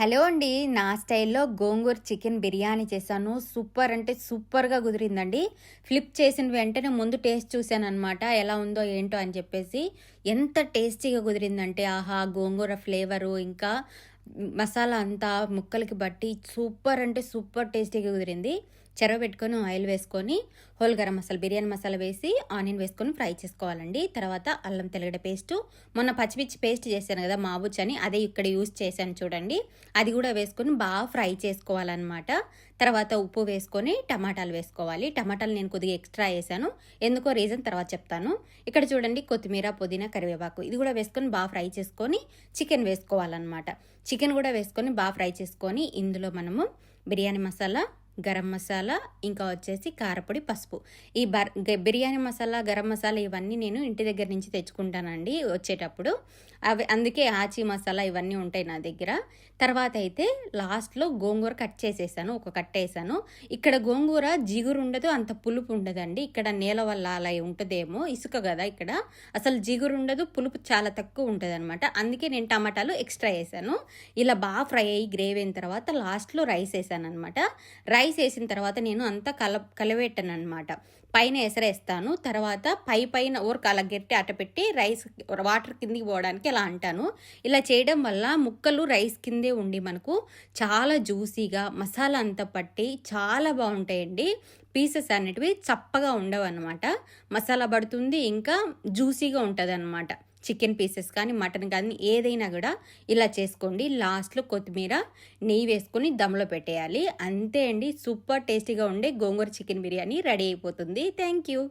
Hello అండి. నా స్టైల్‌లో గోంగూర చికెన్ బిర్యానీ చేశాను. సూపర్ అంటే సూపర్‌గా కుదిరిందండి. ఫ్లిప్ చేసిన వెంటనే ముందు టేస్ట్ చూశాననమాట. ఎలా ఉందో ఏంటో అని చెప్పేసి. ఎంత టేస్టీగా కుదిరిందంటే ఆహా! గోంగూర ఫ్లేవరు ఇంకా మసాలా అంతా ముక్కలకి బట్టి సూపర్ అంటే సూపర్ టేస్టీగా కుదిరింది. చెరగబెట్టుకొని ఆయిల్ వేసుకొని హోల్ గరం మసాలా, బిర్యానీ మసాలా వేసి ఆనియన్ వేసుకొని ఫ్రై చేసుకోవాలండి. తర్వాత అల్లం తెల్లగడ్డ పేస్టు, మొన్న పచ్చిమిర్చి పేస్ట్ చేశాను కదా మాబుచ్చని, అదే ఇక్కడ యూజ్ చేశాను చూడండి. అది కూడా వేసుకొని బాగా ఫ్రై చేసుకోవాలన్నమాట. తర్వాత ఉప్పు వేసుకొని టమాటాలు వేసుకోవాలి. టమాటాలు నేను కొద్దిగా ఎక్స్ట్రా వేసాను. ఎందుకో రీజన్ తర్వాత చెప్తాను. ఇక్కడ చూడండి కొత్తిమీర, పుదీనా, కరివేపాకు ఇది కూడా వేసుకొని బాగా ఫ్రై చేసుకొని చికెన్ వేసుకోవాలన్నమాట. చికెన్ కూడా వేసుకొని బాగా ఫ్రై చేసుకొని ఇందులో మనము బిర్యానీ మసాలా, గరం మసాలా, ఇంకా వచ్చేసి కారపొడి, పసుపు. ఈ బిర్యానీ మసాలా, గరం మసాలా ఇవన్నీ నేను ఇంటి దగ్గర నుంచి తెచ్చుకుంటానండి వచ్చేటప్పుడు. అవి అందుకే ఆచి మసాలా ఇవన్నీ ఉంటాయి నా దగ్గర. తర్వాత అయితే లాస్ట్‌లో గోంగూర కట్ చేసేసాను. ఒక కట్టేసాను. ఇక్కడ గోంగూర జిగురు ఉండదు, అంత పులుపు ఉండదండి. ఇక్కడ నేల వల్ల అలా ఉంటదేమో, ఇసుక కదా ఇక్కడ. అసలు జిగురు ఉండదు, పులుపు చాలా తక్కువ ఉంటదనమాట. అందుకే నేను టమాటాలు ఎక్స్ట్రా ఏసాను. ఇలా బాగా ఫ్రై అయ్యి గ్రేవీ అయిన తర్వాత లాస్ట్‌లో రైస్ ఏసాననమాట. రైస్ వేసిన తర్వాత నేను అంతా కలబెట్టాను అనమాట. పైన ఎసరేస్తాను. తర్వాత పైన ఊరక అలా గట్టి అట్టపెట్టి రైస్ వాటర్ కిందికి పోవడానికి అలా అంటాను. ఇలా చేయడం వల్ల ముక్కలు రైస్ కిందే ఉండి మనకు చాలా జ్యూసీగా మసాలా అంతా పట్టి చాలా బాగుంటాయండి. పీసెస్ అనేటివి చప్పగా ఉండవు అనమాట. మసాలా పడుతుంది, ఇంకా జ్యూసీగా ఉంటుంది అనమాట. చికెన్ పీసెస్ కానీ మటన్ కానీ ఏదైనా కూడా ఇలా చేసుకోండి. లాస్ట్లో కొత్తిమీర, నెయ్యి వేసుకొని దమ్లో పెట్టేయాలి. అంతే అండి, సూపర్ టేస్టీగా ఉండే గోంగూర చికెన్ బిర్యానీ రెడీ అయిపోతుంది. Thank you.